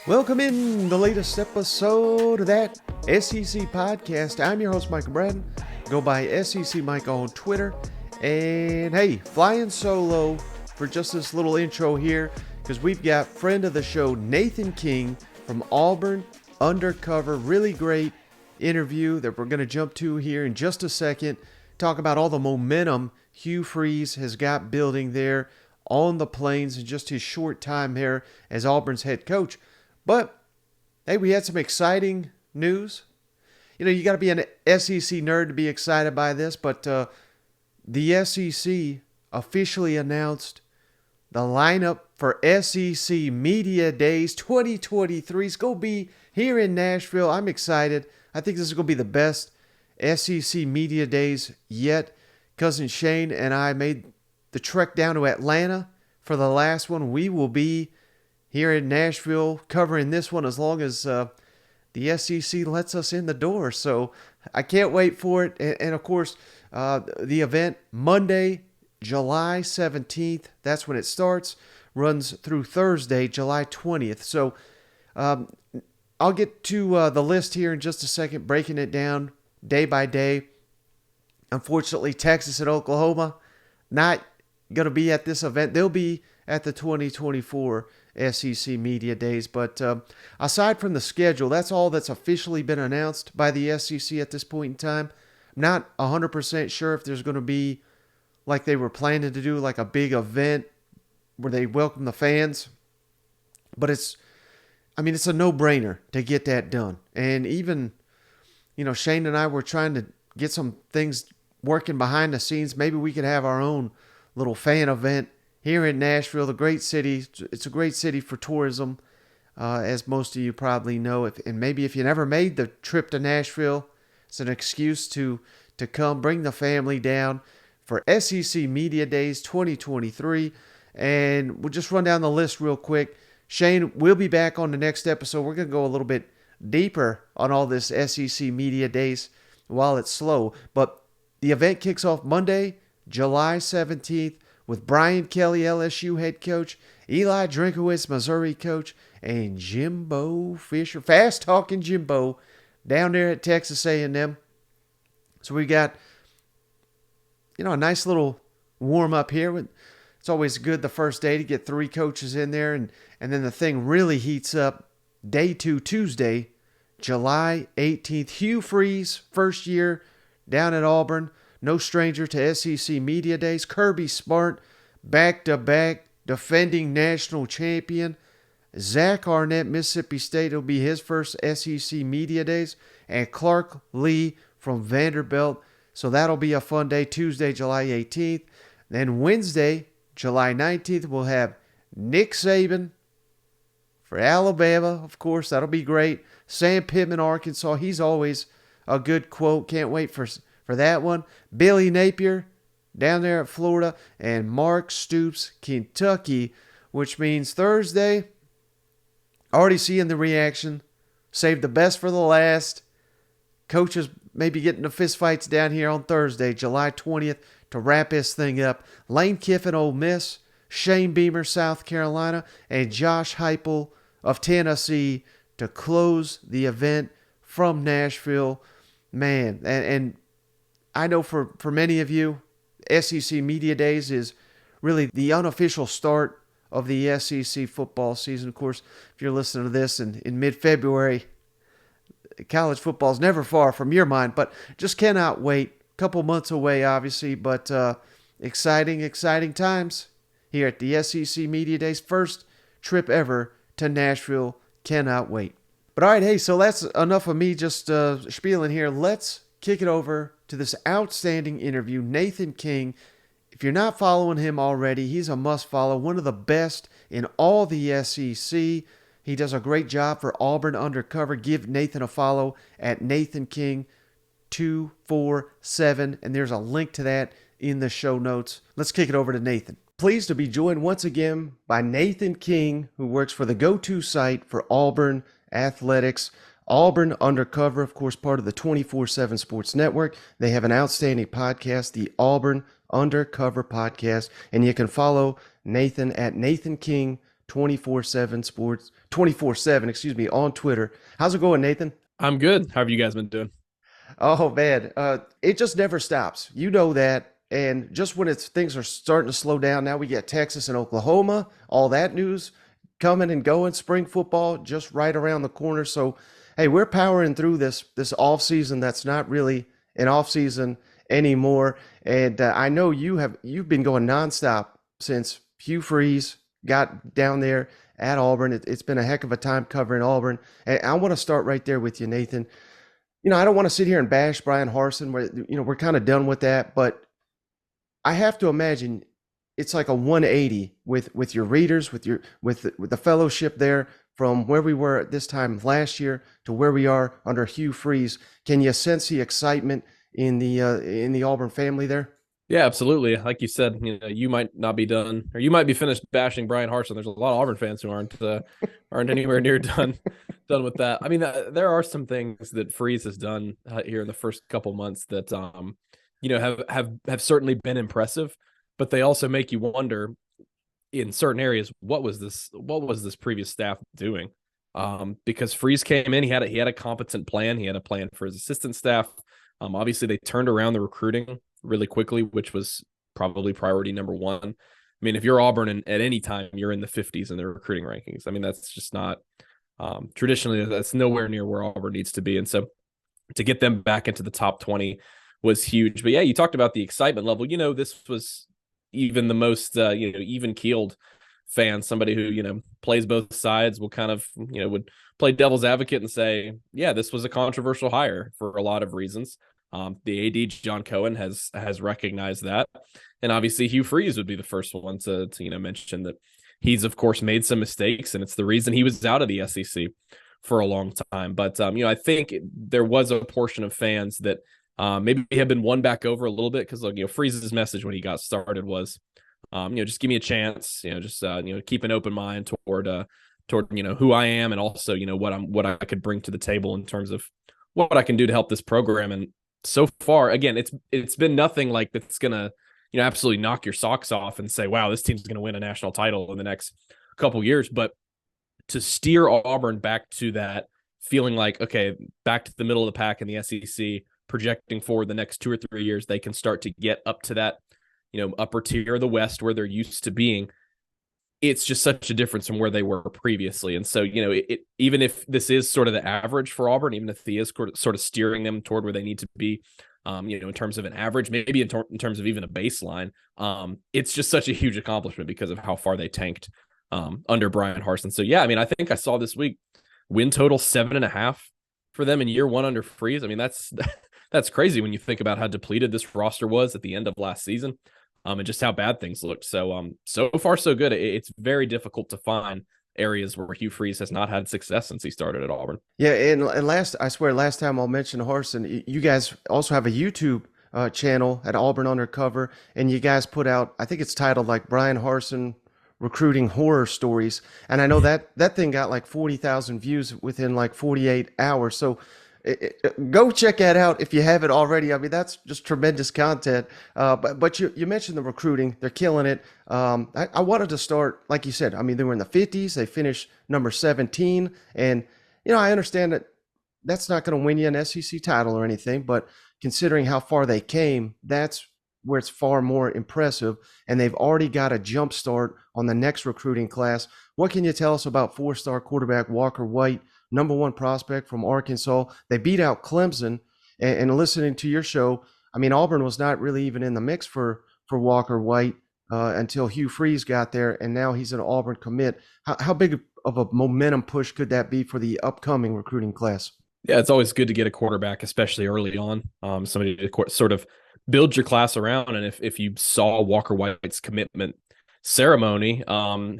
Welcome in the latest episode of that SEC podcast. I'm your host, Michael Braden. Go by SEC Mike on Twitter. And hey, flying solo for just this little intro here because we've got friend of the show, Nathan King from Auburn Undercover. Really great interview that we're going to jump to here in just a second. Talk about all the momentum Hugh Freeze has got building there on the Plains in just his short time here as Auburn's head coach. But, hey, we had some exciting news. You know, you got to be an SEC nerd to be excited by this, but the SEC officially announced the lineup for SEC Media Days 2023. It's going to be here in Nashville. I'm excited. I think this is going to be the best SEC Media Days yet. Cousin Shane and I made the trek down to Atlanta for the last one. We will be here in Nashville covering this one as long as the SEC lets us in the door. So I can't wait for it. And of course, the event Monday, July 17th, that's when it starts, runs through Thursday, July 20th. So I'll get to the list here in just a second, breaking it down day by day. Unfortunately, Texas and Oklahoma not going to be at this event. They'll be at the 2024 SEC Media Days. But aside from the schedule, that's all that's officially been announced by the SEC at this point in time. I'm not 100% sure if there's going to be, like they were planning to do, like a big event where they welcome the fans. But it's a no-brainer to get that done. And even, Shane and I were trying to get some things working behind the scenes. Maybe we could have our own little fan event here in Nashville, the great city. It's a great city for tourism, as most of you probably know. And maybe if you never made the trip to Nashville, it's an excuse to come, bring the family down for SEC Media Days 2023. And we'll just run down the list real quick. Shane, we'll be back on the next episode. We're going to go a little bit deeper on all this SEC Media Days while it's slow. But the event kicks off Monday, July 17th, with Brian Kelly, LSU head coach, Eli Drinkowitz, Missouri coach, and Jimbo Fisher, fast-talking Jimbo, down there at Texas A&M. So we got, a nice little warm-up here. It's always good the first day to get three coaches in there, and then the thing really heats up day 2, Tuesday, July 18th. Hugh Freeze, first year down at Auburn. No stranger to SEC Media Days. Kirby Smart, back-to-back defending national champion. Zach Arnett, Mississippi State, will be his first SEC Media Days. And Clark Lee from Vanderbilt. So that'll be a fun day, Tuesday, July 18th. Then Wednesday, July 19th, we'll have Nick Saban for Alabama. Of course, that'll be great. Sam Pittman, Arkansas. He's always a good quote. Can't wait for that one. Billy Napier down there at Florida, and Mark Stoops, Kentucky, which means Thursday, already seeing the reaction. Save the best for the last. Coaches maybe getting the fistfights down here on Thursday, July 20th, to wrap this thing up. Lane Kiffin, Ole Miss, Shane Beamer, South Carolina, and Josh Heupel of Tennessee to close the event from Nashville. Man, and I know for many of you, SEC Media Days is really the unofficial start of the SEC football season. Of course, if you're listening to this in mid-February, college football is never far from your mind, but just cannot wait. A couple months away, obviously, but exciting times here at the SEC Media Days. First trip ever to Nashville. Cannot wait. But all right, hey, so that's enough of me just spieling here. Let's kick it over to this outstanding interview. Nathan King, if you're not following him already, he's a must-follow, one of the best in all the SEC. He does a great job for Auburn Undercover. Give Nathan a follow at Nathan King 247, and there's a link to that in the show notes. Let's kick it over to Nathan. Pleased to be joined once again by Nathan King, who works for the go-to site for Auburn athletics. Auburn Undercover, of course, part of the 24/7 Sports Network. They have an outstanding podcast, the Auburn Undercover Podcast. And you can follow Nathan at Nathan King 24/7 Sports 24/7, on Twitter. How's it going, Nathan? I'm good. How have you guys been doing? Oh man, it just never stops. You know that. And just when things are starting to slow down, now we get Texas and Oklahoma, all that news coming and going. Spring football just right around the corner. So, hey, we're powering through this off season that's not really an off season anymore. And I know you've been going nonstop since Hugh Freeze got down there at Auburn. It's been a heck of a time covering Auburn. And I want to start right there with you, Nathan. I don't want to sit here and bash Brian Harsin. We're kind of done with that, but I have to imagine it's like a 180 with your readers, with the fellowship there from where we were at this time last year to where we are under Hugh Freeze. Can you sense the excitement in the Auburn family there? Yeah, absolutely. Like you said, you might not be done, or you might be finished bashing Brian Harsin. There's a lot of Auburn fans who aren't anywhere near done with that. I mean, there are some things that Freeze has done here in the first couple months that have certainly been impressive, but they also make you wonder in certain areas what was this previous staff doing? Because Freeze came in, he had a competent plan. He had a plan for his assistant staff. Obviously, they turned around the recruiting really quickly, which was probably priority number one. I mean, if you're Auburn and at any time you're in the 50s in the recruiting rankings, I mean, that's just not traditionally, that's nowhere near where Auburn needs to be. And so to get them back into the top 20 was huge. But yeah, you talked about the excitement level. This was even the most, even keeled fan, somebody who, plays both sides will kind of, would play devil's advocate and say, yeah, this was a controversial hire for a lot of reasons. The AD John Cohen has recognized that, and obviously Hugh Freeze would be the first one to mention that he's of course made some mistakes, and it's the reason he was out of the SEC for a long time. But I think there was a portion of fans that maybe have been won back over a little bit because Freeze's message when he got started was, just give me a chance, just keep an open mind toward who I am, and also what I could bring to the table in terms of what I can do to help this program. And so far, again, it's been nothing like that's gonna absolutely knock your socks off and say, wow, this team's gonna win a national title in the next couple years. But to steer Auburn back to that feeling like, okay, back to the middle of the pack in the SEC, projecting forward the next 2 or 3 years, they can start to get up to that upper tier of the West where they're used to being. It's just such a difference from where they were previously. And so, even if this is sort of the average for Auburn, even if he is sort of steering them toward where they need to be, in terms of an average, maybe in terms of even a baseline, it's just such a huge accomplishment because of how far they tanked under Brian Harsin. So, yeah, I mean, I think I saw this week win total 7.5 for them in year one under Freeze. I mean, that's crazy when you think about how depleted this roster was at the end of last season. And just how bad things looked. So, so far, so good. It's very difficult to find areas where Hugh Freeze has not had success since he started at Auburn. Yeah, and I swear, last time I'll mention Harsin, you guys also have a YouTube channel at Auburn Undercover, and you guys put out, I think it's titled like Brian Harsin Recruiting Horror Stories, and I know that thing got like 40,000 views within like 48 hours. So go check that out if you haven't already. I mean, that's just tremendous content. But you mentioned the recruiting; they're killing it. I wanted to start, like you said. I mean, they were in the 50s. They finished number 17, and I understand that that's not going to win you an SEC title or anything. But considering how far they came, that's where it's far more impressive. And they've already got a jump start on the next recruiting class. What can you tell us about four-star quarterback Walker White? Number one prospect from Arkansas. They beat out Clemson. And listening to your show, I mean, Auburn was not really even in the mix for Walker White until Hugh Freeze got there, and now he's an Auburn commit. How big of a momentum push could that be for the upcoming recruiting class? Yeah, it's always good to get a quarterback, especially early on. Somebody to sort of build your class around. And if you saw Walker White's commitment ceremony,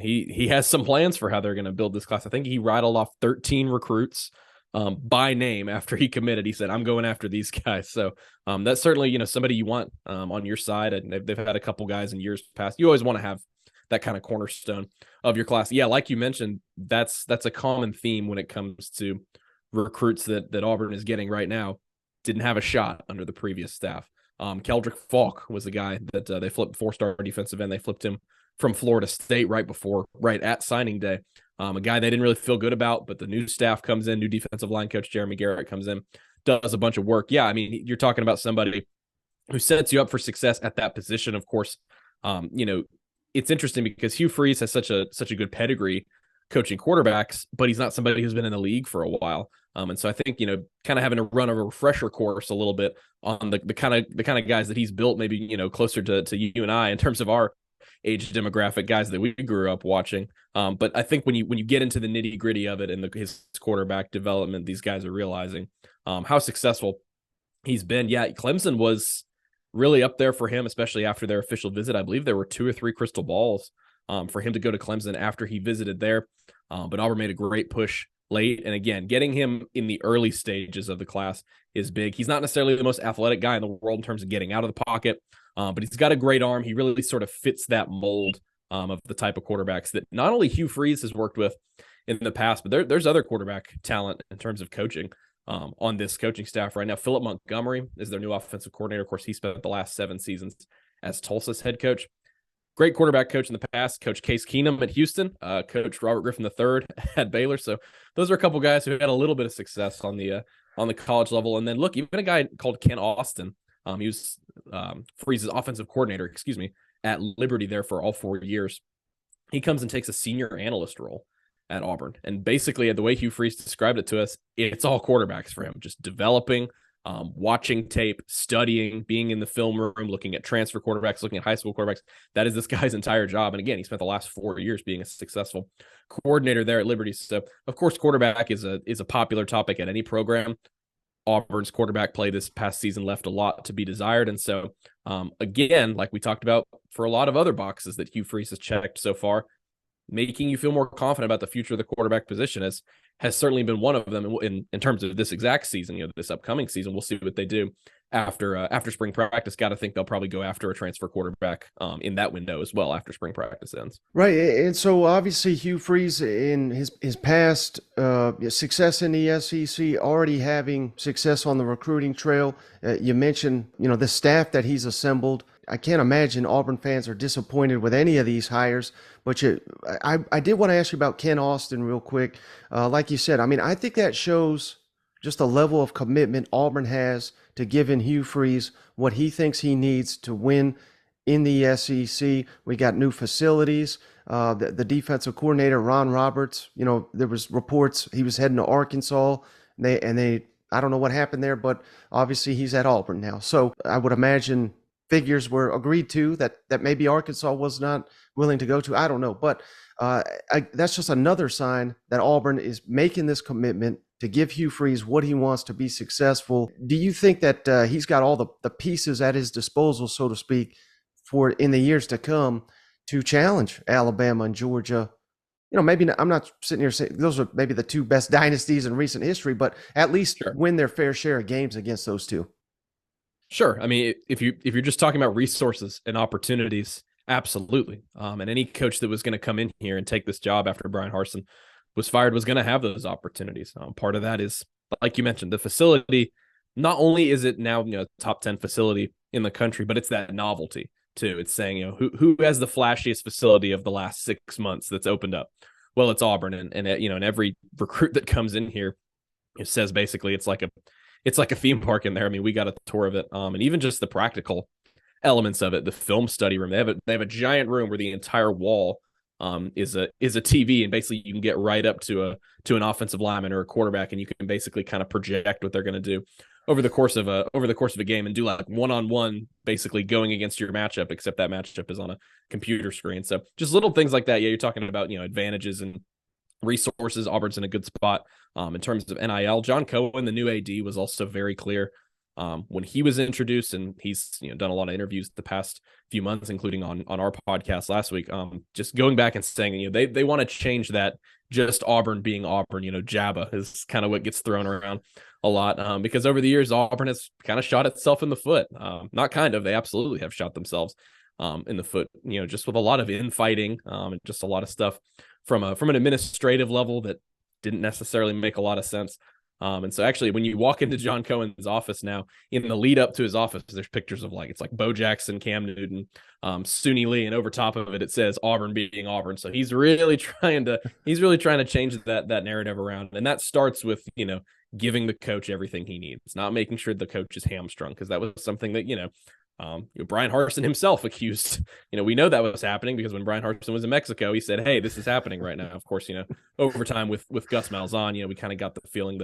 he has some plans for how they're going to build this class. I think he rattled off 13 recruits by name after he committed. He said, I'm going after these guys. So that's certainly somebody you want on your side. And they've had a couple guys in years past. You always want to have that kind of cornerstone of your class. Yeah, like you mentioned, that's a common theme when it comes to recruits that Auburn is getting right now. Didn't have a shot under the previous staff. Keldrick Falk was the guy that they flipped, 4-star defensive end. They flipped him from Florida State right at signing day. A guy they didn't really feel good about, but the new staff comes in, new defensive line coach Jeremy Garrett comes in, does a bunch of work. Yeah, I mean, you're talking about somebody who sets you up for success at that position. Of course, it's interesting because Hugh Freeze has such a good pedigree coaching quarterbacks, but he's not somebody who's been in the league for a while. And so I think, kind of having to run a refresher course a little bit on the kind of guys that he's built, maybe, closer to you and I in terms of our age demographic, guys that we grew up watching. But I think when you get into the nitty gritty of it and his quarterback development, these guys are realizing how successful he's been. Yeah, Clemson was really up there for him, especially after their official visit. I believe there were 2 or 3 crystal balls for him to go to Clemson after he visited there. But Auburn made a great push late. And again, getting him in the early stages of the class is big. He's not necessarily the most athletic guy in the world in terms of getting out of the pocket, but he's got a great arm. He really sort of fits that mold of the type of quarterbacks that not only Hugh Freeze has worked with in the past, but there's other quarterback talent in terms of coaching on this coaching staff right now. Philip Montgomery is their new offensive coordinator. Of course, he spent the last 7 seasons as Tulsa's head coach. Great quarterback coach in the past. Coach Case Keenum at Houston. Coach Robert Griffin III at Baylor. So those are a couple guys who had a little bit of success on the college level. And then look, even a guy called Ken Austin. He was Freeze's offensive coordinator, at Liberty there for all 4 years. He comes and takes a senior analyst role at Auburn. And basically, the way Hugh Freeze described it to us, it's all quarterbacks for him, just developing, watching tape, studying, being in the film room, looking at transfer quarterbacks, looking at high school quarterbacks. That is this guy's entire job. And again, he spent the last 4 years being a successful coordinator there at Liberty. So, of course, quarterback is a popular topic at any program. Auburn's quarterback play this past season left a lot to be desired. And so, again, like we talked about for a lot of other boxes that Hugh Freeze has checked so far, making you feel more confident about the future of the quarterback position has certainly been one of them in terms of this exact season, this upcoming season. We'll see what they do after spring practice. Got to think they'll probably go after a transfer quarterback in that window as well after spring practice ends. Right. And so obviously Hugh Freeze in his past success in the SEC, already having success on the recruiting trail. You mentioned, the staff that he's assembled. I can't imagine Auburn fans are disappointed with any of these hires. But I did want to ask you about Ken Austin real quick. Like you said, I think that shows just a level of commitment Auburn has to giving Hugh Freeze what he thinks he needs to win in the SEC. We got new facilities. The defensive coordinator, Ron Roberts, there was reports he was heading to Arkansas. They I don't know what happened there, but obviously he's at Auburn now. So I would imagine figures were agreed to that maybe Arkansas was not willing to go to. I don't know. But that's just another sign that Auburn is making this commitment to give Hugh Freeze what he wants to be successful. Do you think that he's got all the pieces at his disposal, so to speak, for in the years to come to challenge Alabama and Georgia? Maybe not, I'm not sitting here saying those are maybe the 2 best dynasties in recent history, but at least win their fair share of games against those 2. Sure. If you're just talking about resources and opportunities, absolutely. And any coach that was going to come in here and take this job after Brian Harsin was fired was going to have those opportunities. Part of that is, like you mentioned, the facility. Not only is it now top 10 facility in the country, but it's that novelty too. It's saying who has the flashiest facility of the last 6 months that's opened up. Well, it's Auburn, and every recruit that comes in here, it says basically it's like a theme park in there. We got a tour of it, and even just the practical elements of it, the film study room. They have a giant room where the entire wall is a TV, and basically you can get right up to an offensive lineman or a quarterback, and you can basically kind of project what they're going to do over the course of a game and do like one-on-one, basically going against your matchup, except that matchup is on a computer screen. So just little things like that. Yeah, you're talking about advantages and resources. Auburn's in a good spot in terms of NIL. John Cohen, the new AD, was also very clear when he was introduced, and he's done a lot of interviews the past few months, including on our podcast last week. Just going back and saying they want to change that. Just Auburn being Auburn, JABA is kind of what gets thrown around a lot because over the years Auburn has kind of shot itself in the foot. Not kind of, they absolutely have shot themselves in the foot. Just with a lot of infighting and just a lot of stuff from an administrative level that didn't necessarily make a lot of sense. And so actually, when you walk into John Cohen's office now, in the lead up to his office, there's pictures of it's like Bo Jackson, Cam Newton, Suni Lee, and over top of it says Auburn being Auburn. So he's really trying to change that narrative around, and that starts with giving the coach everything he needs, not making sure the coach is hamstrung, because that was something that Brian Harsin himself accused. We know that was happening because when Brian Harsin was in Mexico, he said, "Hey, this is happening right now." Of course, over time with Gus Malzahn, we kind of got the feeling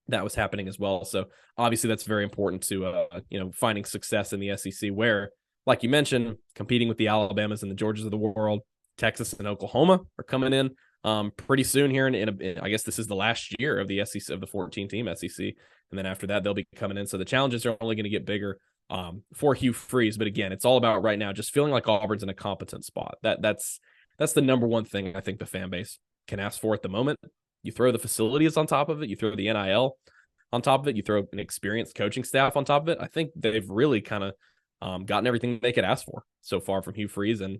that was happening as well. So obviously that's very important to finding success in the SEC, where, like you mentioned, competing with the Alabamas and the Georgias of the world. Texas and Oklahoma are coming in pretty soon here. I guess this is the last year of the SEC, of the 14-team SEC. And then after that, they'll be coming in. So the challenges are only going to get bigger for Hugh Freeze. But again, it's all about right now just feeling like Auburn's in a competent spot. That's the number one thing I think the fan base can ask for at the moment. You throw the facilities on top of it. You throw the NIL on top of it. You throw an experienced coaching staff on top of it. I think they've really kind of gotten everything they could ask for so far from Hugh Freeze. And,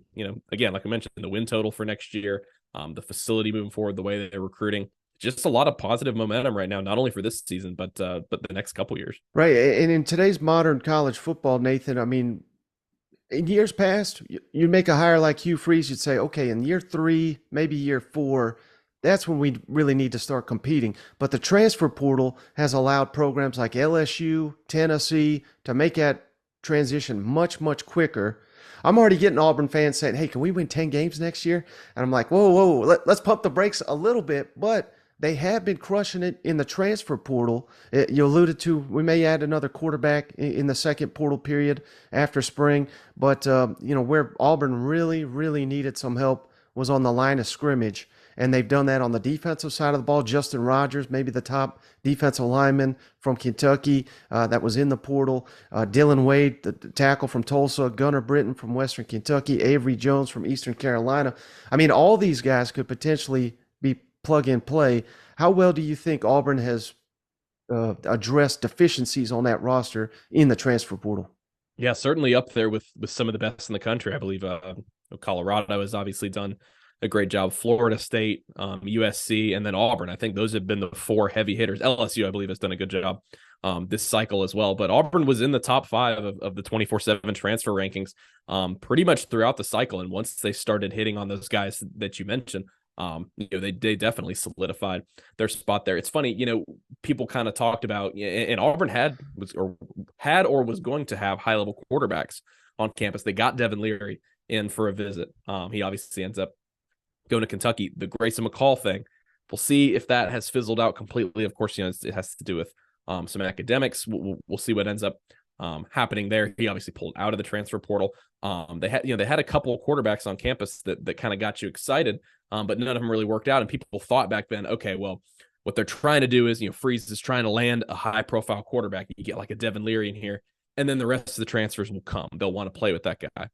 again, like I mentioned, the win total for next year, the facility moving forward, the way that they're recruiting, just a lot of positive momentum right now, not only for this season, but the next couple years. Right. And in today's modern college football, Nathan, I mean, in years past, you'd make a hire like Hugh Freeze, you'd say, okay, in year 3, maybe year 4, that's when we really need to start competing. But the transfer portal has allowed programs like LSU, Tennessee to make that transition much, much quicker. I'm already getting Auburn fans saying, hey, can we win 10 games next year? And I'm like, whoa, let's pump the brakes a little bit. But they have been crushing it in the transfer portal. You alluded to, we may add another quarterback in the second portal period after spring. But, where Auburn really, really needed some help was on the line of scrimmage. And they've done that on the defensive side of the ball. Justin Rogers, maybe the top defensive lineman from Kentucky that was in the portal. Dylan Wade, the tackle from Tulsa. Gunnar Britton from Western Kentucky. Avery Jones from Eastern Carolina. I mean, all these guys could potentially be plug and play. How well do you think Auburn has addressed deficiencies on that roster in the transfer portal? Yeah, certainly up there with some of the best in the country. I believe Colorado has obviously done a great job. Florida State, USC, and then Auburn. I think those have been the 4 heavy hitters. LSU, I believe, has done a good job this cycle as well. But Auburn was in the top 5 of the 24/7 transfer rankings pretty much throughout the cycle. And once they started hitting on those guys that you mentioned, they definitely solidified their spot there. It's funny, people kind of talked about, and Auburn was going to have high-level quarterbacks on campus. They got Devin Leary in for a visit. He obviously ends up going to Kentucky. The Grayson McCall thing, we'll see if that has fizzled out completely. Of course, it has to do with some academics. We'll see what ends up happening there. He obviously pulled out of the transfer portal. They had a couple of quarterbacks on campus that kind of got you excited, but none of them really worked out. And people thought back then, okay, well, what they're trying to do is, Freeze is trying to land a high-profile quarterback. You get like a Devin Leary in here, and then the rest of the transfers will come. They'll want to play with that guy.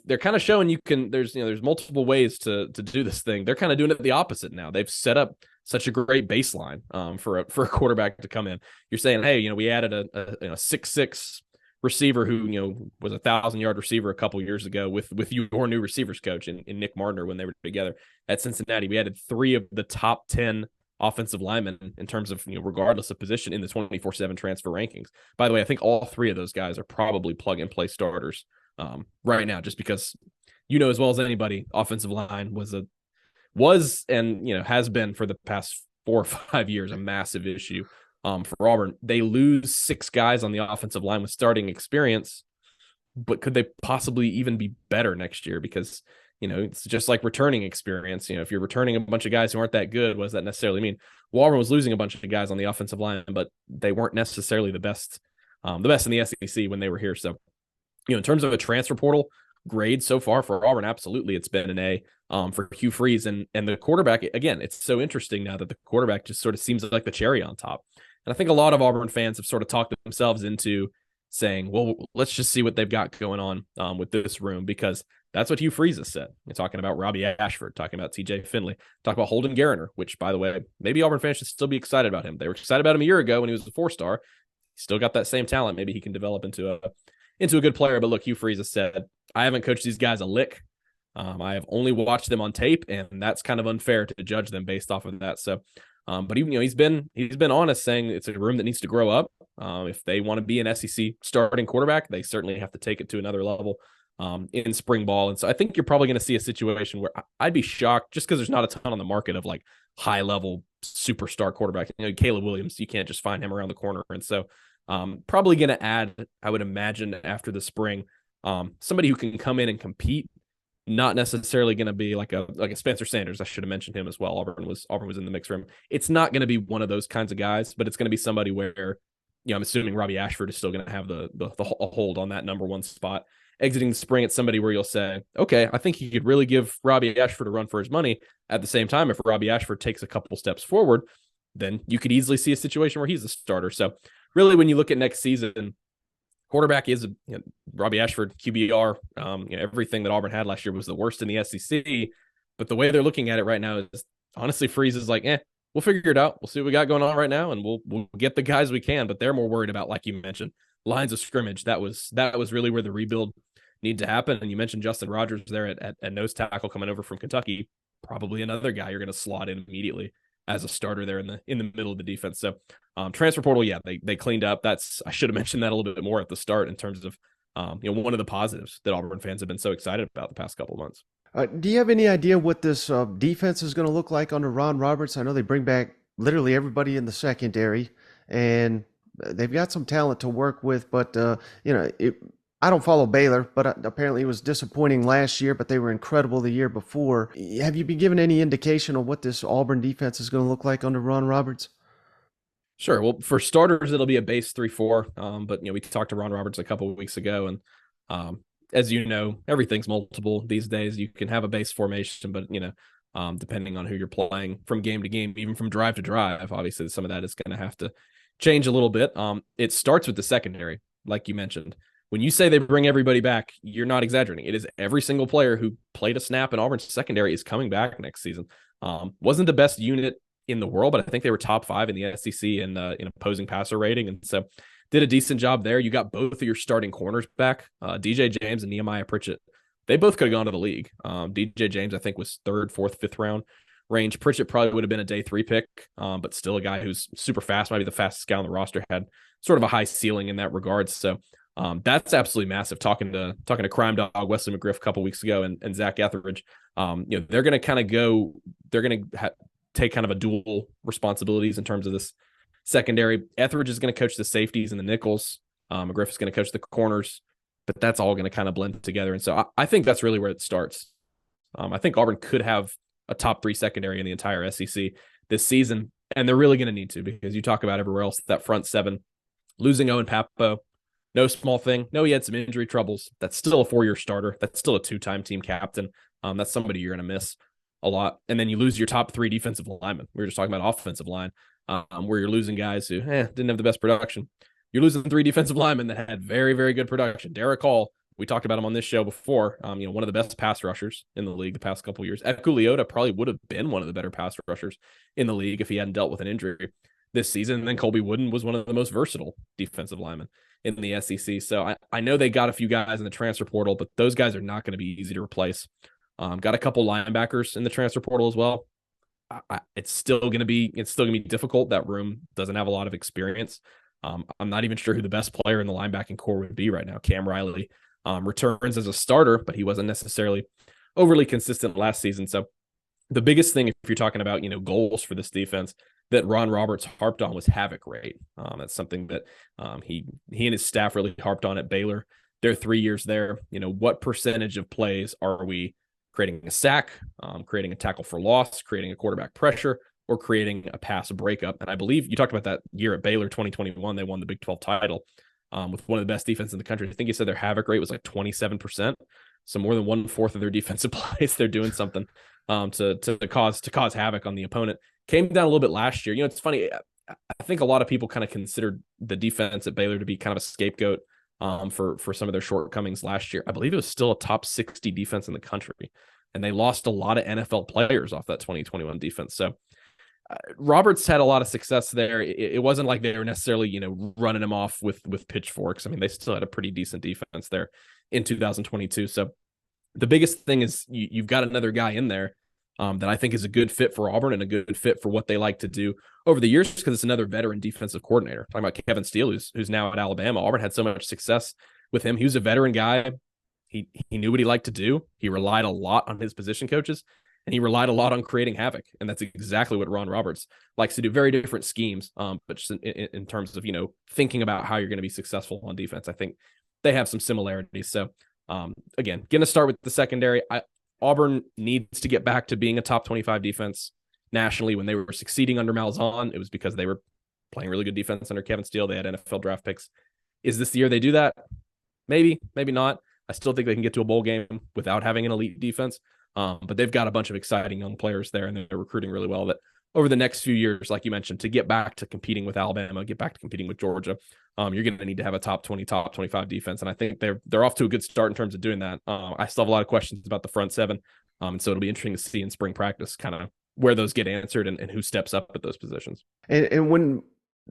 They're kind of showing you can. There's multiple ways to do this thing. They're kind of doing it the opposite now. They've set up such a great baseline for a quarterback to come in. You're saying, hey, we added a 6'6" receiver who was a 1,000-yard receiver a couple years ago with your new receivers coach in Nick Martiner when they were together at Cincinnati. We added 3 of the top 10 offensive linemen in terms of regardless of position in the 24/7 transfer rankings. By the way, I think all 3 of those guys are probably plug and play starters right now, just because as well as anybody, offensive line was and has been for the past 4 or 5 years a massive issue for Auburn. They lose 6 guys on the offensive line with starting experience, but could they possibly even be better next year? Because it's just like returning experience. If you're returning a bunch of guys who aren't that good, what does that necessarily mean? Well, Auburn was losing a bunch of guys on the offensive line, but they weren't necessarily the best in the SEC when they were here. So in terms of a transfer portal grade so far for Auburn, absolutely, it's been an A for Hugh Freeze. And the quarterback, again, it's so interesting now that the quarterback just sort of seems like the cherry on top. And I think a lot of Auburn fans have sort of talked themselves into saying, well, let's just see what they've got going on with this room, because that's what Hugh Freeze has said. You're talking about Robbie Ashford, talking about TJ Finley, talking about Holden Gariner, which, by the way, maybe Auburn fans should still be excited about him. They were excited about him a year ago when he was a 4-star. He's still got that same talent. Maybe he can develop into a good player. But look, Hugh Freeze has said, I haven't coached these guys a lick. I have only watched them on tape, and that's kind of unfair to judge them based off of that. So But he's been honest, saying it's a room that needs to grow up. If they want to be an SEC starting quarterback, they certainly have to take it to another level in spring ball. And so I think you're probably going to see a situation where I'd be shocked, just because there's not a ton on the market of like high level superstar quarterback. Caleb Williams, you can't just find him around the corner. And so probably going to add, I would imagine, after the spring, somebody who can come in and compete. Not necessarily going to be like a Spencer Sanders. I should have mentioned him as well. Auburn was in the mix for him. It's not going to be one of those kinds of guys, but it's going to be somebody where, I'm assuming Robbie Ashford is still going to have the hold on that number one spot. Exiting the spring, it's somebody where you'll say, okay, I think he could really give Robbie Ashford a run for his money. At the same time, if Robbie Ashford takes a couple steps forward, then you could easily see a situation where he's a starter. So really, when you look at next season, quarterback is Robbie Ashford, QBR. Everything that Auburn had last year was the worst in the SEC. But the way they're looking at it right now is honestly, Freeze is like, we'll figure it out. We'll see what we got going on right now, and we'll get the guys we can. But they're more worried about, like you mentioned, lines of scrimmage. That was really where the rebuild needed to happen. And you mentioned Justin Rogers there at nose tackle coming over from Kentucky. Probably another guy you're going to slot in immediately as a starter there in the middle of the defense. So transfer portal, they cleaned up. I should have mentioned that a little bit more at the start in terms of one of the positives that Auburn fans have been so excited about the past couple of months. Do you have any idea what this defense is going to look like under Ron Roberts? I know they bring back literally everybody in the secondary, and they've got some talent to work with. But I don't follow Baylor, but apparently it was disappointing last year, but they were incredible the year before. Have you been given any indication of what this Auburn defense is going to look like under Ron Roberts? Sure. Well, for starters, it'll be a base 3-4. But we talked to Ron Roberts a couple of weeks ago, and as you know, everything's multiple these days. You can have a base formation, but depending on who you're playing from game to game, even from drive to drive, obviously some of that is going to have to change a little bit. It starts with the secondary, like you mentioned. When you say they bring everybody back, you're not exaggerating. It is every single player who played a snap in Auburn's secondary is coming back next season. Wasn't the best unit in the world, but I think they were top 5 in the SEC in opposing passer rating. And so did a decent job there. You got both of your starting corners back, DJ James and Nehemiah Pritchett. They both could have gone to the league. DJ James, I think, was 3rd, 4th, 5th round range. Pritchett probably would have been a day 3 pick, but still a guy who's super fast, might be the fastest guy on the roster, had sort of a high ceiling in that regard. So that's absolutely massive. Talking to Crime Dog Wesley McGriff a couple weeks ago and Zach Etheridge, they're going to kind of go. They're going to take kind of a dual responsibilities in terms of this secondary. Etheridge is going to coach the safeties and the nickels. McGriff is going to coach the corners, but that's all going to kind of blend together. And so I think that's really where it starts. I think Auburn could have a top 3 secondary in the entire SEC this season, and they're really going to need to, because you talk about everywhere else, that front 7, losing Owen Papo, no small thing. No, he had some injury troubles. That's still a 4-year starter. That's still a 2-time team captain. That's somebody you're going to miss a lot. And then you lose your top 3 defensive linemen. We were just talking about offensive line, where you're losing guys who didn't have the best production. You're losing 3 defensive linemen that had very, very good production. Derek Hall, we talked about him on this show before. One of the best pass rushers in the league the past couple of years. Eku Leota probably would have been one of the better pass rushers in the league if he hadn't dealt with an injury this season. And then Colby Wooden was one of the most versatile defensive linemen in the SEC. So I know they got a few guys in the transfer portal, but those guys are not going to be easy to replace. Got a couple linebackers in the transfer portal as well. It's still going to be difficult. That room doesn't have a lot of experience. I'm not even sure who the best player in the linebacking core would be right now. Cam Riley returns as a starter, but he wasn't necessarily overly consistent last season. So the biggest thing, if you're talking about, goals for this defense, that Ron Roberts harped on was havoc rate. That's something that he and his staff really harped on at Baylor. Their 3 years there, what percentage of plays are we creating a sack, creating a tackle for loss, creating a quarterback pressure, or creating a pass breakup? And I believe you talked about that year at Baylor, 2021, they won the Big 12 title with one of the best defenses in the country. I think you said their havoc rate was like 27%. So more than 1/4 of their defensive plays, they're doing something to cause havoc on the opponent. Came down a little bit last year. It's funny. I think a lot of people kind of considered the defense at Baylor to be kind of a scapegoat for some of their shortcomings last year. I believe it was still a top 60 defense in the country, and they lost a lot of NFL players off that 2021 defense. So Roberts had a lot of success there. It wasn't like they were necessarily, running him off with pitchforks. I mean, they still had a pretty decent defense there in 2022. So the biggest thing is you've got another guy in there that I think is a good fit for Auburn and a good fit for what they like to do over the years, because it's another veteran defensive coordinator. Talking about Kevin Steele, who's now at Alabama. Auburn had so much success with him. He was a veteran guy. He knew what he liked to do. He relied a lot on his position coaches, and he relied a lot on creating havoc. And that's exactly what Ron Roberts likes to do. Very different schemes, but just in terms of, thinking about how you're going to be successful on defense, I think they have some similarities. So, again, going to start with the secondary. Auburn needs to get back to being a top 25 defense nationally. When they were succeeding under Malzahn, it was because they were playing really good defense under Kevin Steele. They had NFL draft picks. Is this the year they do that? Maybe, maybe not. I still think they can get to a bowl game without having an elite defense. But they've got a bunch of exciting young players there, and they're recruiting really well. That over the next few years, like you mentioned, to get back to competing with Alabama, get back to competing with Georgia, you're going to need to have a top 20, top 25 defense. And I think they're off to a good start in terms of doing that. I still have a lot of questions about the front seven. And so it'll be interesting to see in spring practice kind of where those get answered and who steps up at those positions. And when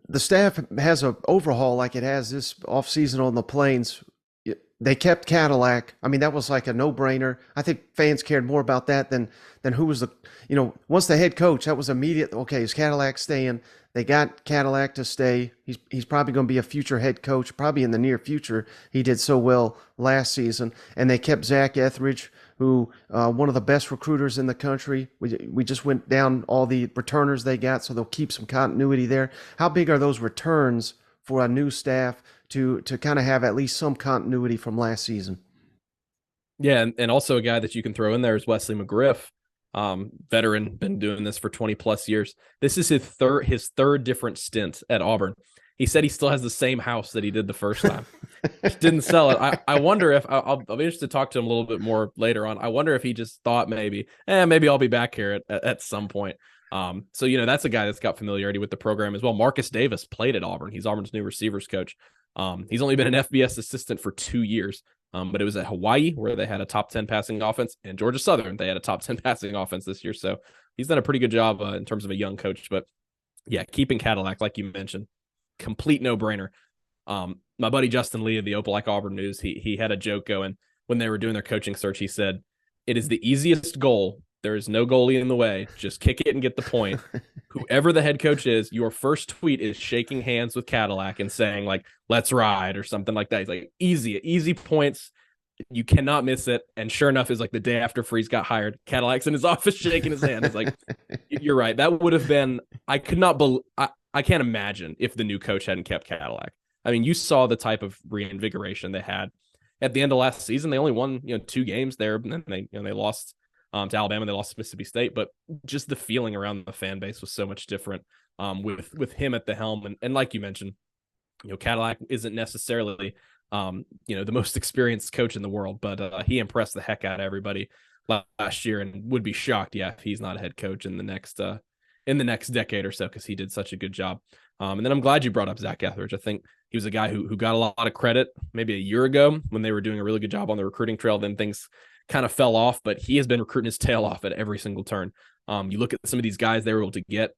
the staff has an overhaul like it has this offseason on the Plains, they kept Cadillac. I mean, that was like a no-brainer. I think fans cared more about that than who was the, once the head coach, that was immediate. Okay, is Cadillac staying? They got Cadillac to stay. He's probably going to be a future head coach, probably in the near future. He did so well last season. And they kept Zach Etheridge, who one of the best recruiters in the country. We just went down all the returners they got, so they'll keep some continuity there. How big are those returns for a new staff to kind of have at least some continuity from last season? Yeah, and also a guy that you can throw in there is Wesley McGriff, veteran, been doing this for 20 plus years. This is his third different stint at Auburn. He said he still has the same house that he did the first time. Just didn't sell it. I wonder if I'll be interested to talk to him a little bit more later on. I wonder if he just thought maybe I'll be back here at some point. So that's a guy that's got familiarity with the program as well. Marcus Davis played at Auburn. He's Auburn's new receivers coach. He's only been an FBS assistant for 2 years, but it was at Hawaii where they had a top 10 passing offense, and Georgia Southern, they had a top 10 passing offense this year. So he's done a pretty good job in terms of a young coach. But yeah, keeping Cadillac, like you mentioned, complete no-brainer. My buddy Justin Lee of the Opelika Auburn News, he had a joke going when they were doing their coaching search. He said, "It is the easiest goal. There is no goalie in the way. Just kick it and get the point." Whoever the head coach is, your first tweet is shaking hands with Cadillac and saying, like, "Let's ride," or something like that. He's like, easy points. You cannot miss it. And sure enough, is like the day after Freeze got hired, Cadillac's in his office shaking his hand. It's like, you're right. That would have been, I could not believe, I can't imagine if the new coach hadn't kept Cadillac. I mean, you saw the type of reinvigoration they had at the end of last season. They only won, 2 games there, and then they lost to Alabama. They lost to Mississippi State, but just the feeling around the fan base was so much different with him at the helm. And like you mentioned, Cadillac isn't necessarily the most experienced coach in the world, but he impressed the heck out of everybody last year, and would be shocked, if he's not a head coach in the next decade or so, because he did such a good job. And then I'm glad you brought up Zach Etheridge. I think he was a guy who got a lot of credit maybe a year ago when they were doing a really good job on the recruiting trail. Then things kind of fell off, but he has been recruiting his tail off at every single turn. You look at some of these guys they were able to get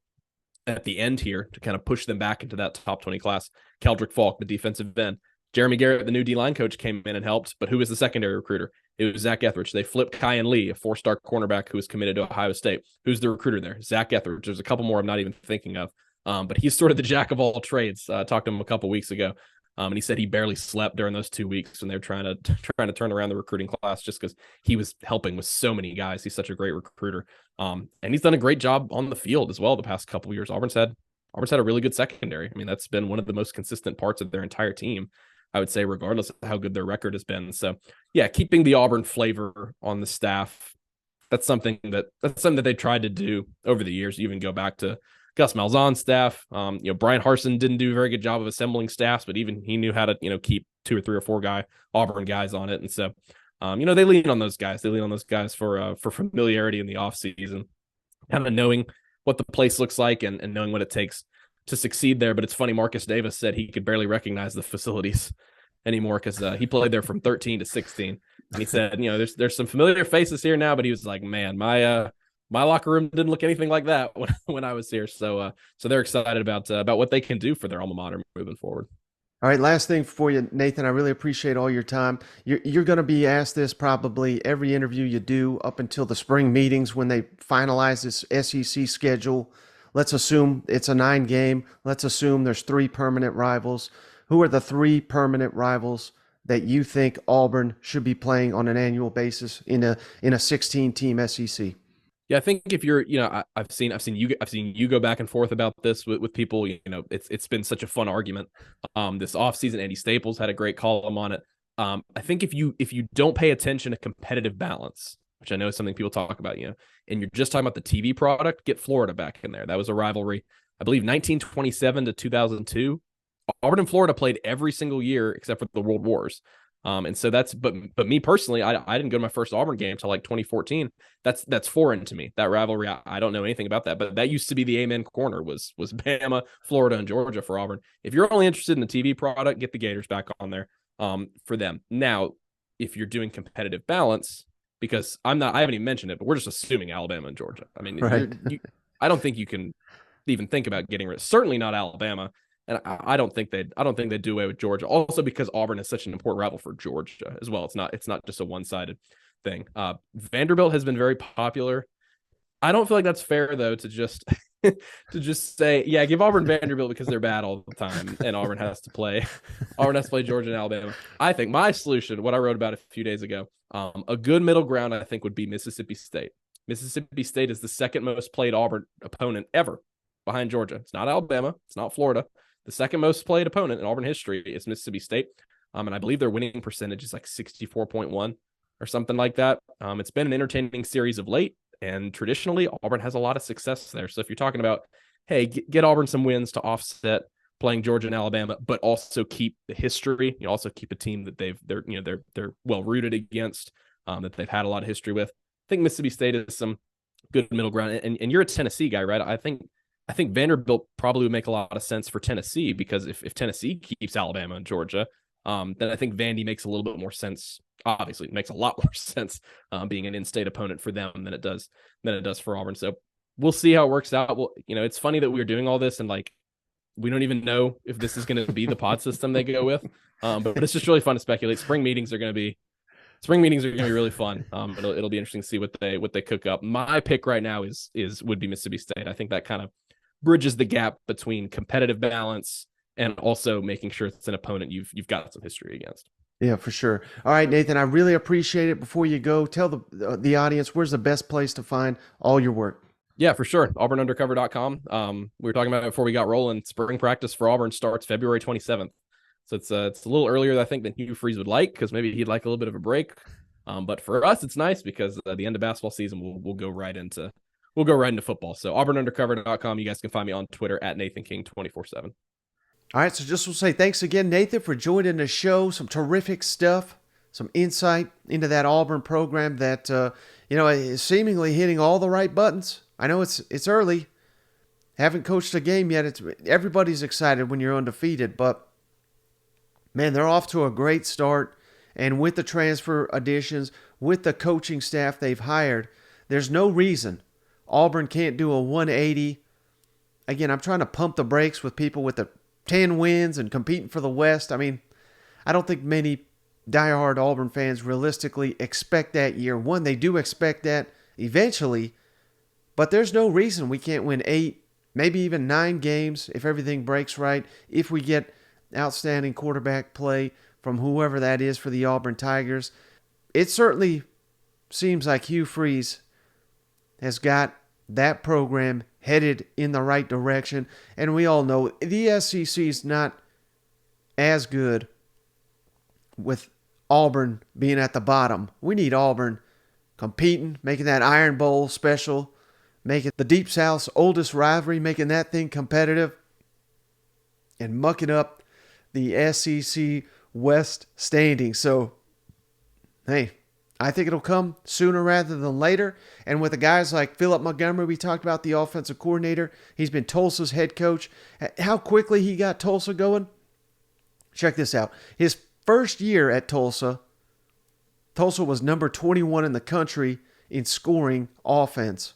at the end here to kind of push them back into that top 20 class. Keldrick Falk, the defensive end. Jeremy Garrett, the new D-line coach, came in and helped, but who was the secondary recruiter? It was Zach Etheridge. They flipped Kyan Lee, a 4-star cornerback who was committed to Ohio State. Who's the recruiter there? Zach Etheridge. There's a couple more I'm not even thinking of, but he's sort of the jack of all trades. Talked to him a couple weeks ago, and he said he barely slept during those 2 weeks when they were trying to turn around the recruiting class, just because he was helping with so many guys. He's such a great recruiter, and he's done a great job on the field as well the past couple of years. Auburn's had a really good secondary. I mean, that's been one of the most consistent parts of their entire team, I would say, regardless of how good their record has been. So yeah, keeping the Auburn flavor on the staff, that's something that they tried to do over the years. You even go back to Gus Malzahn's staff. Brian Harsin didn't do a very good job of assembling staffs, but even he knew how to, keep 2 or 3 or 4 Auburn guys on it. And so, they lean on those guys. They lean on those guys for familiarity in the offseason, kind of knowing what the place looks like and knowing what it takes to succeed there. But it's funny, Marcus Davis said he could barely recognize the facilities anymore because he played there from 13 to 16. And he said, there's some familiar faces here now, but he was like, man, my locker room didn't look anything like that when I was here. So they're excited about what they can do for their alma mater moving forward. All right, last thing for you, Nathan. I really appreciate all your time. You're going to be asked this probably every interview you do up until the spring meetings when they finalize this SEC schedule. Let's assume it's a 9 game. Let's assume there's 3 permanent rivals. Who are the 3 permanent rivals that you think Auburn should be playing on an annual basis in a 16-team SEC? Yeah, I think if you're, I've seen you go back and forth about this with people. It's been such a fun argument. This offseason, Andy Staples had a great column on it. I think if you don't pay attention to competitive balance, which I know is something people talk about, and you're just talking about the TV product, get Florida back in there. That was a rivalry, I believe, 1927 to 2002. Auburn and Florida played every single year except for the World Wars. And so but me personally, I didn't go to my first Auburn game until like 2014. That's foreign to me. That rivalry, I don't know anything about that. But that used to be the amen corner was Bama, Florida, and Georgia for Auburn. If you're only interested in the TV product, get the Gators back on there for them. Now, if you're doing competitive balance, because I haven't even mentioned it, but we're just assuming Alabama and Georgia. I mean, Right. I don't think you can even think about getting rid. Certainly not Alabama. And I don't think they'd do away with Georgia. Also because Auburn is such an important rival for Georgia as well. It's not just a one-sided thing. Vanderbilt has been very popular. I don't feel like that's fair though to just say, yeah, give Auburn Vanderbilt because they're bad all the time, and Auburn has to play Georgia and Alabama. I think my solution, what I wrote about a few days ago, a good middle ground I think would be Mississippi State. Mississippi State is the second most played Auburn opponent ever, behind Georgia. It's not Alabama. It's not Florida. The second most played opponent in Auburn history is Mississippi State. And I believe their winning percentage is like 64.1 or something like that. It's been an entertaining series of late, and traditionally Auburn has a lot of success there. So if you're talking about, hey, get Auburn some wins to offset playing Georgia and Alabama, but also keep the history, you also keep a team that they're well rooted against, that they've had a lot of history with. I think Mississippi State is some good middle ground. And you're a Tennessee guy, right? I think Vanderbilt probably would make a lot of sense for Tennessee, because if Tennessee keeps Alabama and Georgia, then I think Vandy makes a little bit more sense. Obviously, it makes a lot more sense being an in-state opponent for them than it does for Auburn. So we'll see how it works out. Well, it's funny that we're doing all this and like we don't even know if this is going to be the pod system they go with. But it's just really fun to speculate. Spring meetings are going to be really fun. It'll be interesting to see what they cook up. My pick right now would be Mississippi State. I think that kind of bridges the gap between competitive balance and also making sure it's an opponent you've got some history against. Yeah, for sure. All right, Nathan, I really appreciate it. Before you go, tell the audience where's the best place to find all your work. Yeah, for sure. AuburnUndercover.com. We were talking about it before we got rolling. Spring practice for Auburn starts February 27th. So it's a little earlier, I think, than Hugh Freeze would like, because maybe he'd like a little bit of a break. But for us, it's nice because at the end of basketball season, we'll go right into football. So AuburnUndercover.com. You guys can find me on Twitter at NathanKing247. All right, so just will say thanks again, Nathan, for joining the show. Some terrific stuff, some insight into that Auburn program that is seemingly hitting all the right buttons. I know it's early, haven't coached a game yet. Everybody's excited when you're undefeated, but man, they're off to a great start. And with the transfer additions, with the coaching staff they've hired, there's no reason Auburn can't do a 180. Again, I'm trying to pump the brakes with people with the 10 wins and competing for the West. I mean, I don't think many diehard Auburn fans realistically expect that year. One, they do expect that eventually, but there's no reason we can't win 8, maybe even 9 games if everything breaks right, if we get outstanding quarterback play from whoever that is for the Auburn Tigers. It certainly seems like Hugh Freeze has got that program headed in the right direction. And we all know the SEC is not as good with Auburn being at the bottom. We need Auburn competing, making that Iron Bowl special, making the Deep South's oldest rivalry, making that thing competitive, and mucking up the SEC West standing. So, hey, I think it'll come sooner rather than later. And with the guys like Philip Montgomery, we talked about the offensive coordinator. He's been Tulsa's head coach. How quickly he got Tulsa going? Check this out. His first year at Tulsa was number 21 in the country in scoring offense.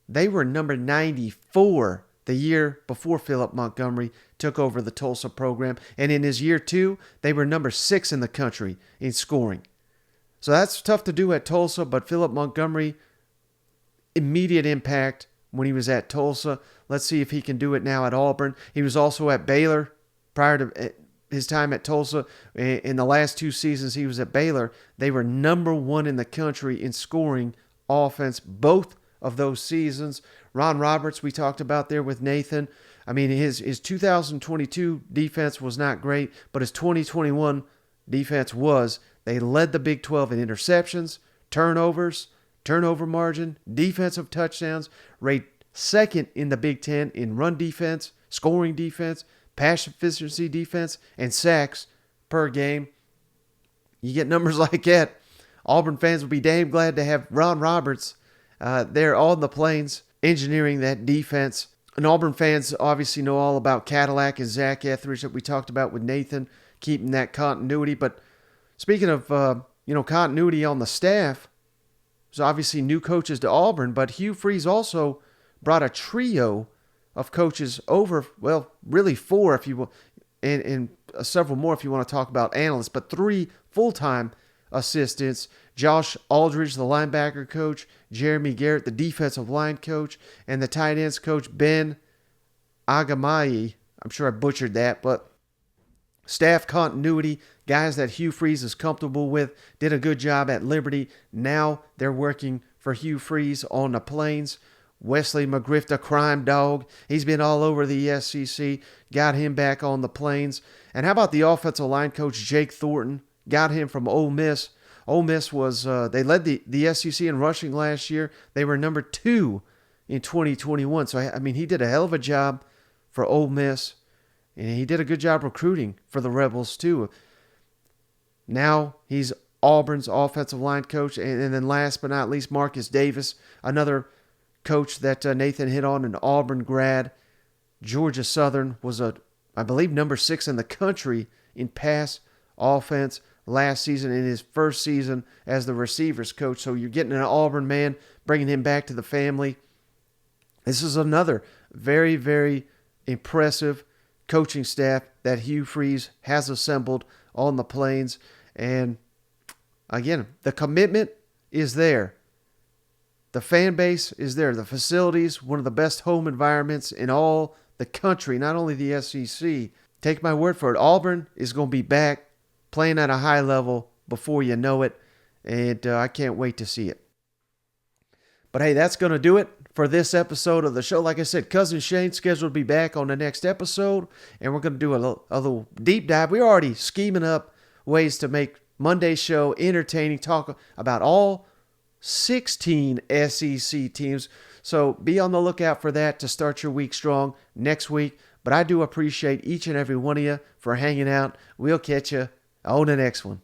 They were number 94 the year before Philip Montgomery took over the Tulsa program. And in his year 2, they were number 6 in the country in scoring. So that's tough to do at Tulsa, but Philip Montgomery, immediate impact when he was at Tulsa. Let's see if he can do it now at Auburn. He was also at Baylor prior to his time at Tulsa. In the last 2 seasons he was at Baylor, they were number 1 in the country in scoring offense both of those seasons. Ron Roberts, we talked about there with Nathan. I mean, his 2022 defense was not great, but his 2021 defense was. They led the Big 12 in interceptions, turnovers, turnover margin, defensive touchdowns, ranked second in the Big 10 in run defense, scoring defense, pass efficiency defense, and sacks per game. You get numbers like that, Auburn fans will be damn glad to have Ron Roberts there on the Plains engineering that defense. And Auburn fans obviously know all about Cadillac and Zach Etheridge that we talked about with Nathan, keeping that continuity. But speaking of continuity on the staff, there's obviously new coaches to Auburn, but Hugh Freeze also brought a trio of coaches over, well, really 4 if you will, and several more if you want to talk about analysts, but 3 full-time assistants. Josh Aldridge, the linebacker coach, Jeremy Garrett, the defensive line coach, and the tight ends coach, Ben Agamayi. I'm sure I butchered that, but staff continuity, guys that Hugh Freeze is comfortable with, did a good job at Liberty. Now they're working for Hugh Freeze on the Plains. Wesley McGriff, the crime dog. He's been all over the SEC. Got him back on the Plains. And how about the offensive line coach, Jake Thornton? Got him from Ole Miss. Ole Miss was, they led the SEC in rushing last year. They were number 2 in 2021. So, I mean, he did a hell of a job for Ole Miss. And he did a good job recruiting for the Rebels, too. Now he's Auburn's offensive line coach. And then last but not least, Marcus Davis, another coach that Nathan hit on, an Auburn grad. Georgia Southern was, I believe, number 6 in the country in pass offense last season, in his first season as the receivers coach. So you're getting an Auburn man, bringing him back to the family. This is another very, very impressive coaching staff that Hugh Freeze has assembled on the Plains. And again, the commitment is there. The fan base is there. The facilities, one of the best home environments in all the country, not only the SEC. Take my word for it. Auburn is going to be back playing at a high level before you know it. And I can't wait to see it. But hey, that's going to do it for this episode of the show. Like I said, Cousin Shane's scheduled to be back on the next episode. And we're going to do a little deep dive. We're already scheming up ways to make Monday's show entertaining. Talk about all 16 SEC teams. So be on the lookout for that to start your week strong next week. But I do appreciate each and every one of you for hanging out. We'll catch you on the next one.